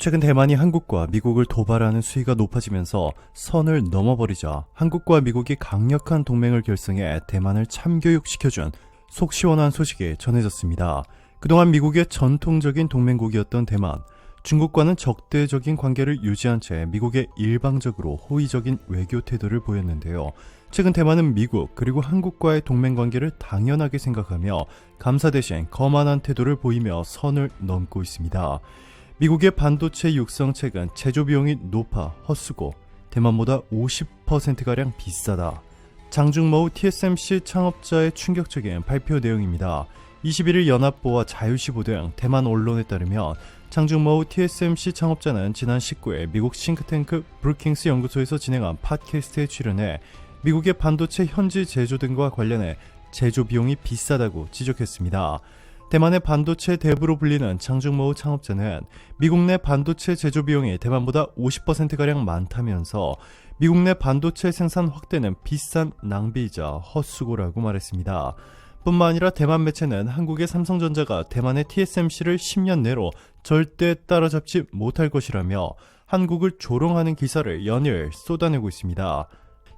최근 대만이 한국과 미국을 도발하는 수위가 높아지면서 선을 넘어버리자 한국과 미국이 강력한 동맹을 결성해 대만을 참교육시켜준 속 시원한 소식이 전해졌습니다. 그동안 미국의 전통적인 동맹국이었던 대만, 중국과는 적대적인 관계를 유지한 채 미국에 일방적으로 호의적인 외교 태도를 보였는데요. 최근 대만은 미국 그리고 한국과의 동맹관계를 당연하게 생각하며 감사 대신 거만한 태도를 보이며 선을 넘고 있습니다. 미국의 반도체 육성책은 제조 비용이 높아 헛수고 대만보다 50%가량 비싸다. 장중모우 TSMC 창업자의 충격적인 발표 내용입니다. 21일 연합보와 자유시보 등 대만 언론에 따르면 장중모우 TSMC 창업자는 지난 19일 미국 싱크탱크 브루킹스 연구소에서 진행한 팟캐스트에 출연해 미국의 반도체 현지 제조 등과 관련해 제조 비용이 비싸다고 지적했습니다. 대만의 반도체 대부로 불리는 장중모우 창업자는 미국 내 반도체 제조 비용이 대만보다 50%가량 많다면서 미국 내 반도체 생산 확대는 비싼 낭비이자 헛수고라고 말했습니다. 뿐만 아니라 대만 매체는 한국의 삼성전자가 대만의 TSMC를 10년 내로 절대 따라잡지 못할 것이라며 한국을 조롱하는 기사를 연일 쏟아내고 있습니다.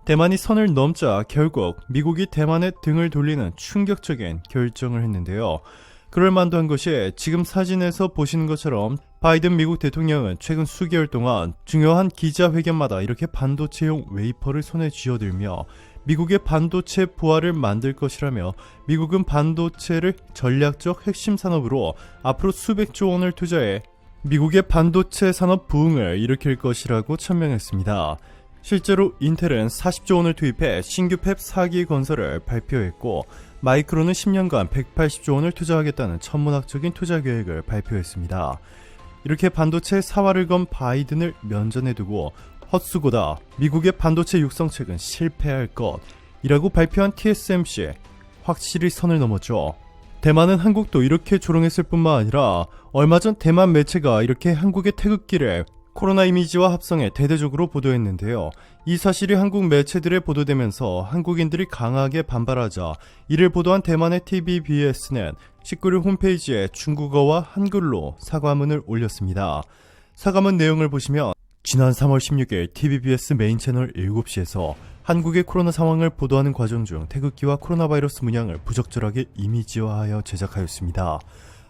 대만이 선을 넘자 결국 미국이 대만의 등을 돌리는 충격적인 결정을 했는데요. 그럴 만도 한 것이 지금 사진에서 보시는 것처럼 바이든 미국 대통령은 최근 수개월 동안 중요한 기자회견마다 이렇게 반도체용 웨이퍼를 손에 쥐어들며 미국의 반도체 부활을 만들 것이라며 미국은 반도체를 전략적 핵심 산업으로 앞으로 수백조 원을 투자해 미국의 반도체 산업 부흥을 일으킬 것이라고 천명했습니다. 실제로 인텔은 40조 원을 투입해 신규 팹 4기 건설을 발표했고 마이크론은 10년간 180조 원을 투자하겠다는 천문학적인 투자 계획을 발표했습니다. 이렇게 반도체 사활을 건 바이든을 면전에 두고 헛수고다, 미국의 반도체 육성책은 실패할 것이라고 발표한 TSMC, 확실히 선을 넘었죠. 대만은 한국도 이렇게 조롱했을 뿐만 아니라 얼마 전 대만 매체가 이렇게 한국의 태극기를 코로나 이미지와 합성해 대대적으로 보도했는데요. 이 사실이 한국 매체들에 보도되면서 한국인들이 강하게 반발하자 이를 보도한 대만의 TVBS는 19일 홈페이지에 중국어와 한글로 사과문을 올렸습니다. 사과문 내용을 보시면 지난 3월 16일 TVBS 메인 채널 7시에서 한국의 코로나 상황을 보도하는 과정 중 태극기와 코로나 바이러스 문양을 부적절하게 이미지화하여 제작하였습니다.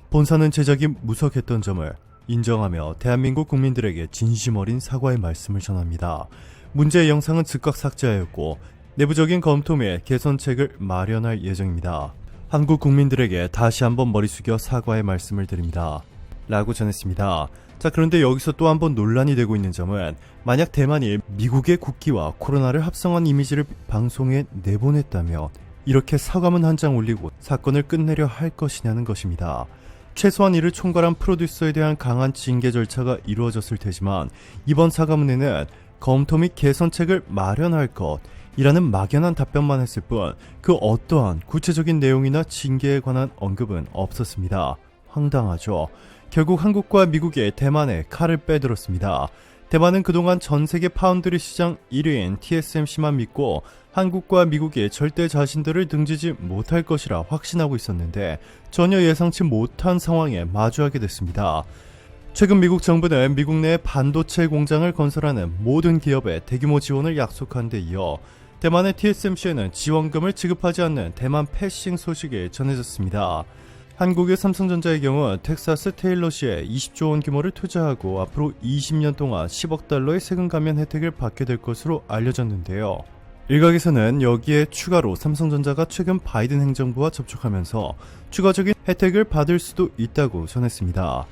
본사는 제작이 무석했던 점을 인정하며 대한민국 국민들에게 진심 어린 사과의 말씀을 전합니다. 문제의 영상은 즉각 삭제하였고 내부적인 검토 및 개선책을 마련할 예정입니다. 한국 국민들에게 다시 한번 머리 숙여 사과의 말씀을 드립니다. 라고 전했습니다. 자, 그런데 여기서 또 한 번 논란이 되고 있는 점은 만약 대만이 미국의 국기와 코로나를 합성한 이미지를 방송에 내보냈다면 이렇게 사과문 한 장 올리고 사건을 끝내려 할 것이냐는 것입니다. 최소한 이를 총괄한 프로듀서에 대한 강한 징계 절차가 이루어졌을 테지만 이번 사과문에는 검토 및 개선책을 마련할 것이라는 막연한 답변만 했을 뿐 그 어떠한 구체적인 내용이나 징계에 관한 언급은 없었습니다. 황당하죠. 결국 한국과 미국이 대만에 칼을 빼들었습니다. 대만은 그동안 전세계 파운드리 시장 1위인 TSMC만 믿고 한국과 미국이 절대 자신들을 등지지 못할 것이라 확신하고 있었는데 전혀 예상치 못한 상황에 마주하게 됐습니다. 최근 미국 정부는 미국 내 반도체 공장을 건설하는 모든 기업에 대규모 지원을 약속한 데 이어 대만의 TSMC에는 지원금을 지급하지 않는 대만 패싱 소식이 전해졌습니다. 한국의 삼성전자의 경우 텍사스 테일러시에 20조 원 규모를 투자하고 앞으로 20년 동안 10억 달러의 세금 감면 혜택을 받게 될 것으로 알려졌는데요. 일각에서는 여기에 추가로 삼성전자가 최근 바이든 행정부와 접촉하면서 추가적인 혜택을 받을 수도 있다고 전했습니다.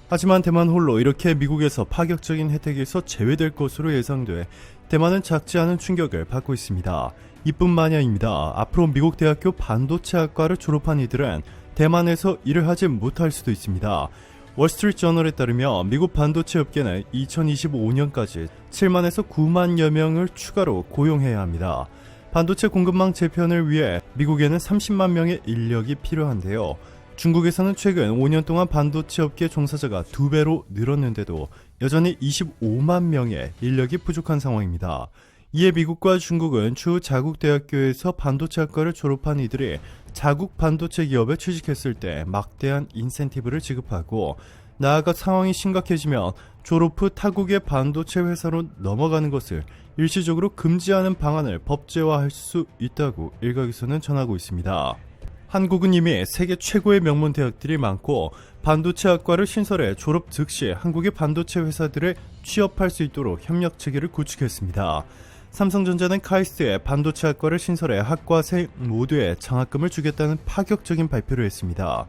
하지만 대만 홀로 이렇게 미국에서 파격적인 혜택에서 제외될 것으로 예상돼 대만은 작지 않은 충격을 받고 있습니다. 이뿐만이 아닙니다. 앞으로 미국 대학교 반도체학과를 졸업한 이들은 대만에서 일을 하지 못할 수도 있습니다. 월스트리트 저널에 따르면 미국 반도체 업계는 2025년까지 7만에서 9만여 명을 추가로 고용해야 합니다. 반도체 공급망 재편을 위해 미국에는 30만 명의 인력이 필요한데요. 중국에서는 최근 5년 동안 반도체 업계 종사자가 2배로 늘었는데도 여전히 25만 명의 인력이 부족한 상황입니다. 이에 미국과 중국은 추후 자국 대학교에서 반도체학과를 졸업한 이들이 자국 반도체 기업에 취직했을 때 막대한 인센티브를 지급하고 나아가 상황이 심각해지면 졸업 후 타국의 반도체 회사로 넘어가는 것을 일시적으로 금지하는 방안을 법제화할 수 있다고 일각에서는 전하고 있습니다. 한국은 이미 세계 최고의 명문 대학들이 많고 반도체학과를 신설해 졸업 즉시 한국의 반도체 회사들에 취업할 수 있도록 협력 체계를 구축했습니다. 삼성전자는 카이스트에 반도체학과를 신설해 학과생 모두에 장학금을 주겠다는 파격적인 발표를 했습니다.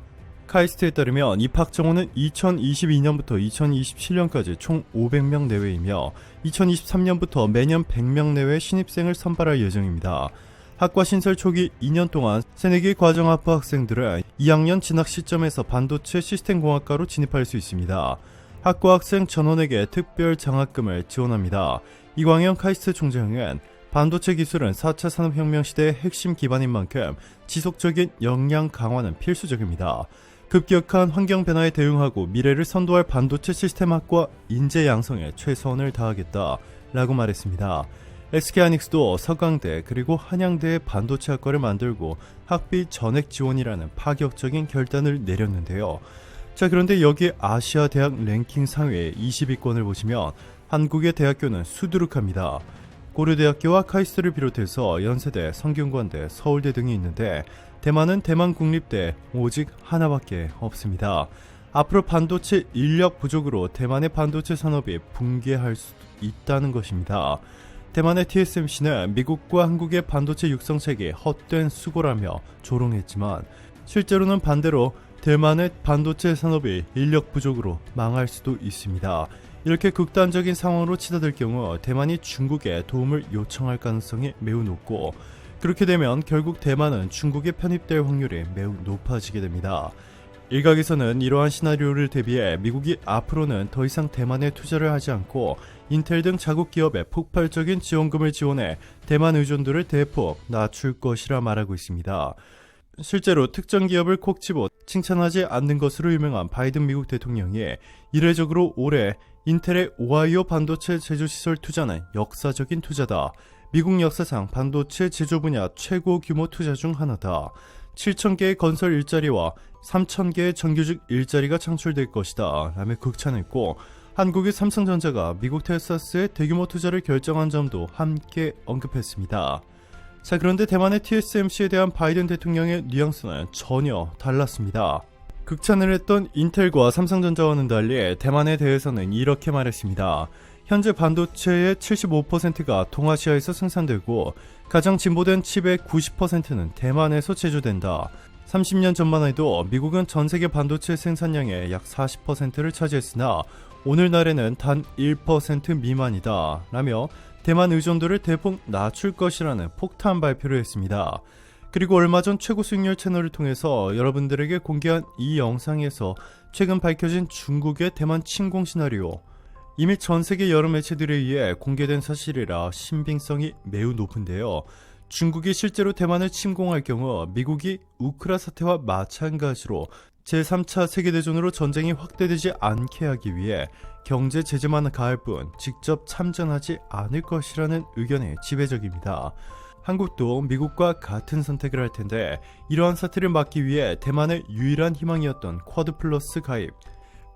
카이스트에 따르면 입학 정원은 2022년부터 2027년까지 총 500명 내외이며 2023년부터 매년 100명 내외 신입생을 선발할 예정입니다. 학과 신설 초기 2년 동안 새내기 과정학부 학생들은 2학년 진학 시점에서 반도체 시스템공학과로 진입할 수 있습니다. 학과 학생 전원에게 특별 장학금을 지원합니다. 이광현 카이스트 총재는 반도체 기술은 4차 산업혁명 시대의 핵심 기반인 만큼 지속적인 역량 강화는 필수적입니다. 급격한 환경 변화에 대응하고 미래를 선도할 반도체 시스템학과 인재 양성에 최선을 다하겠다라고 말했습니다. SK하이닉스도 서강대 그리고 한양대의 반도체학과를 만들고 학비 전액 지원이라는 파격적인 결단을 내렸는데요. 자, 그런데 여기 아시아 대학 랭킹 상위 20위권을 보시면 한국의 대학교는 수두룩합니다. 고려대학교와 카이스트를 비롯해서 연세대, 성균관대, 서울대 등이 있는데 대만은 대만국립대 오직 하나밖에 없습니다. 앞으로 반도체 인력 부족으로 대만의 반도체 산업이 붕괴할 수 있다는 것입니다. 대만의 TSMC는 미국과 한국의 반도체 육성책이 헛된 수고라며 조롱했지만 실제로는 반대로 대만의 반도체 산업이 인력 부족으로 망할 수도 있습니다. 이렇게 극단적인 상황으로 치닫을 경우 대만이 중국에 도움을 요청할 가능성이 매우 높고 그렇게 되면 결국 대만은 중국에 편입될 확률이 매우 높아지게 됩니다. 일각에서는 이러한 시나리오를 대비해 미국이 앞으로는 더 이상 대만에 투자를 하지 않고 인텔 등 자국 기업에 폭발적인 지원금을 지원해 대만 의존도를 대폭 낮출 것이라 말하고 있습니다. 실제로 특정 기업을 콕 집어 칭찬하지 않는 것으로 유명한 바이든 미국 대통령이 이례적으로 올해 인텔의 오하이오 반도체 제조시설 투자는 역사적인 투자다. 미국 역사상 반도체 제조 분야 최고 규모 투자 중 하나다. 7,000개의 건설 일자리와 3,000개의 정규직 일자리가 창출될 것이다 라며 극찬했고 한국의 삼성전자가 미국 텍사스에 대규모 투자를 결정한 점도 함께 언급했습니다. 자, 그런데 대만의 TSMC에 대한 바이든 대통령의 뉘앙스는 전혀 달랐습니다. 극찬을 했던 인텔과 삼성전자와는 달리 대만에 대해서는 이렇게 말했습니다. 현재 반도체의 75%가 동아시아에서 생산되고 가장 진보된 칩의 90%는 대만에서 제조된다. 30년 전만 해도 미국은 전세계 반도체 생산량의 약 40%를 차지했으나 오늘날에는 단 1% 미만이다 라며 대만 의존도를 대폭 낮출 것이라는 폭탄 발표를 했습니다. 그리고 얼마 전 최고 수익률 채널을 통해서 여러분들에게 공개한 이 영상에서 최근 밝혀진 중국의 대만 침공 시나리오, 이미 전세계 여러 매체들에 의해 공개된 사실이라 신빙성이 매우 높은데요. 중국이 실제로 대만을 침공할 경우 미국이 우크라 사태와 마찬가지로 제3차 세계대전으로 전쟁이 확대되지 않게 하기 위해 경제 제재만 가할 뿐 직접 참전하지 않을 것이라는 의견이 지배적입니다. 한국도 미국과 같은 선택을 할 텐데 이러한 사태를 막기 위해 대만의 유일한 희망이었던 쿼드 플러스 가입.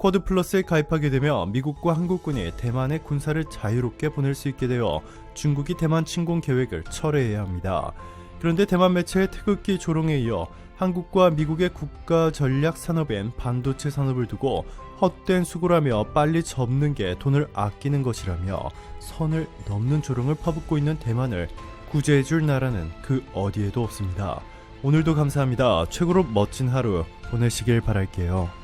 쿼드 플러스에 가입하게 되면 미국과 한국군이 대만의 군사를 자유롭게 보낼 수 있게 되어 중국이 대만 침공 계획을 철회해야 합니다. 그런데 대만 매체의 태극기 조롱에 이어 한국과 미국의 국가 전략 산업인 반도체 산업을 두고 헛된 수고라며 빨리 접는 게 돈을 아끼는 것이라며 선을 넘는 조롱을 퍼붓고 있는 대만을 구제해줄 나라는 그 어디에도 없습니다. 오늘도 감사합니다. 최고로 멋진 하루 보내시길 바랄게요.